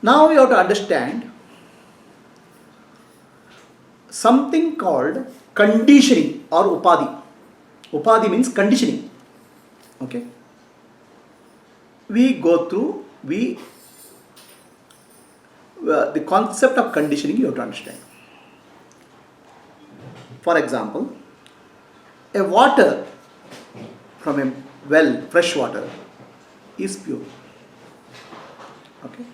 Now you have to understand something called conditioning or upadhi. Upadhi means conditioning. Okay. The concept of conditioning you have to understand. For example, a water from a well, fresh water, is pure. Okay.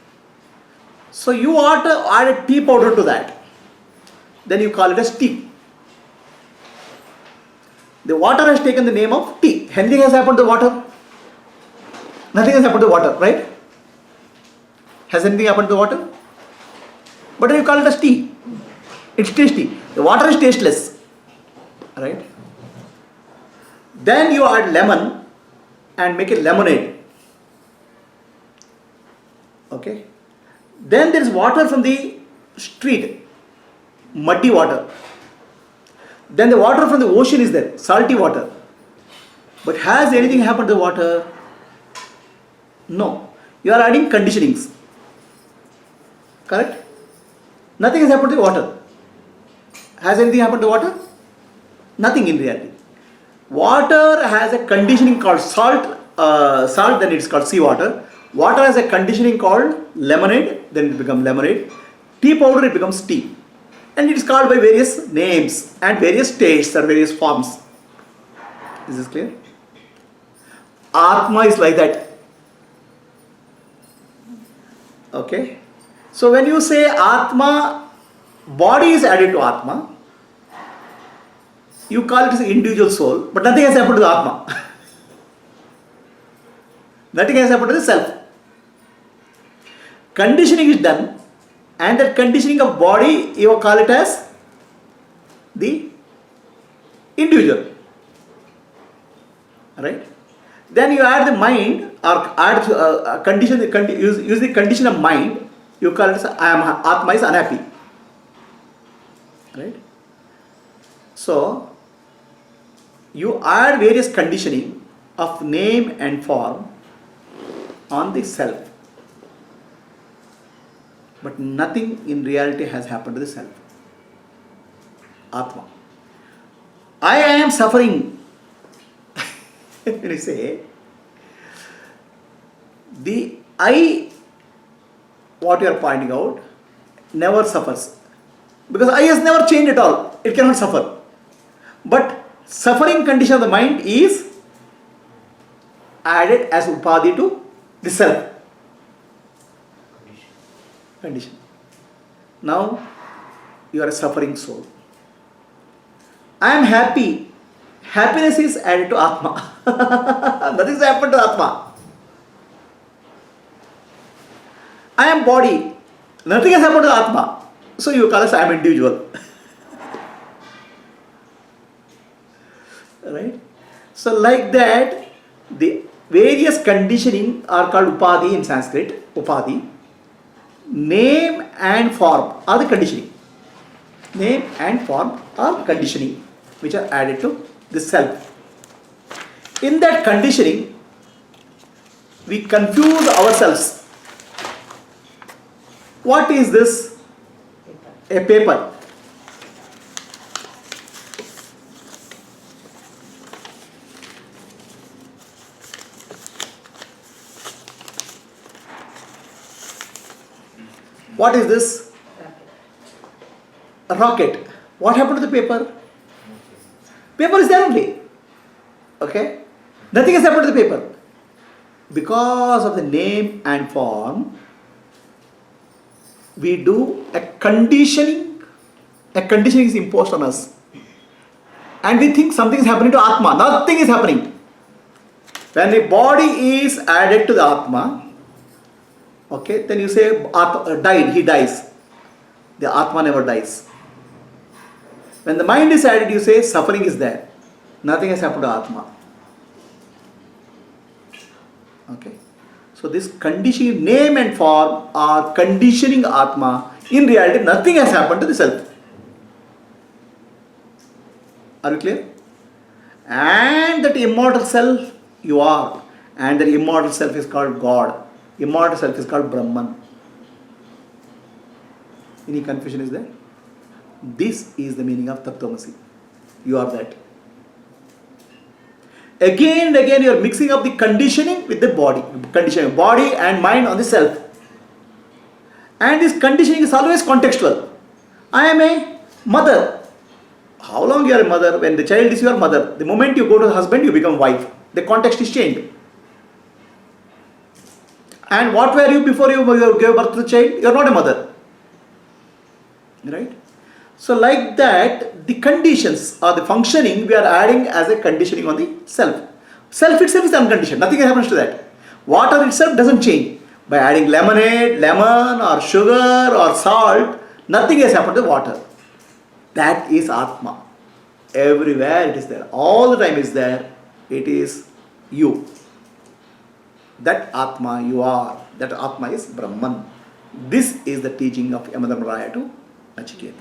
So you want to add a tea powder to that. Then you call it as tea. The water has taken the name of tea. Anything has happened to water? Nothing has happened to water, right? Has anything happened to water? But you call it as tea. It's tasty. The water is tasteless. Right? Then you add lemon and make it lemonade. Okay? Then there is water from the street, muddy water. Then the water from the ocean is there, salty water. But has anything happened to the water? No. You are adding conditionings. Correct? Nothing has happened to the water. Has anything happened to water? Nothing in reality. Water has a conditioning called salt, then it's called seawater. Water has a conditioning called lemonade, then it becomes lemonade. Tea powder, it becomes tea. And it is called by various names and various tastes or various forms. Is this clear? Atma is like that. Okay. So when you say Atma, body is added to Atma, you call it as individual soul, but nothing has happened to the Atma. Nothing has happened to the self. Conditioning is done, and that conditioning of body, you call it as the individual. Right? Then you add the mind, or add use the condition of mind, you call it as Atma is unhappy. Right? So, you add various conditioning of name and form on the self. But nothing in reality has happened to the self. Atma. I am suffering. When you say, the I, what you are pointing out, never suffers. Because I has never changed at all. It cannot suffer. But suffering condition of the mind is added as upadhi to the self. Condition. Now you are a suffering soul. I am happy. Happiness is added to Atma. Nothing has happened to Atma. I am body. Nothing has happened to Atma. So you call us I am individual. Right? So like that, the various conditioning are called upadhi in Sanskrit. Upadhi. Name and form are the conditioning. Name and form are conditioning which are added to the self. In that conditioning, we confuse ourselves. What is this? A paper. What is this? A rocket. What happened to the paper? Paper is there only. Okay? Nothing has happened to the paper. Because of the name and form, we do a conditioning. A conditioning is imposed on us. And we think something is happening to Atma. Nothing is happening. When the body is added to the Atma, okay, then you say died, he dies. The Atma never dies. When the mind is added, you say suffering is there. Nothing has happened to Atma. Okay. So this conditioning, name and form are conditioning Atma. In reality, nothing has happened to the self. Are you clear? And that immortal self you are. And that immortal self is called God. Immortal self is called Brahman. Any confusion is there? This is the meaning of Tattvamasi. You are that. Again and again you are mixing up the conditioning with the body. Conditioning body and mind on the self. And this conditioning is always contextual. I am a mother. How long you are a mother? When the child is your mother. The moment you go to the husband, you become wife. The context is changed. And what were you before you gave birth to the child? You are not a mother. Right? So like that, the conditions or the functioning we are adding as a conditioning on the self. Self itself is unconditioned. Nothing happens to that. Water itself doesn't change. By adding lemonade, lemon or sugar or salt, nothing has happened to water. That is Atma. Everywhere it is there. All the time is there. It is you. That Atma you are. That Atma is Brahman. This is the teaching of Yamadharmaraya to Nachiketa.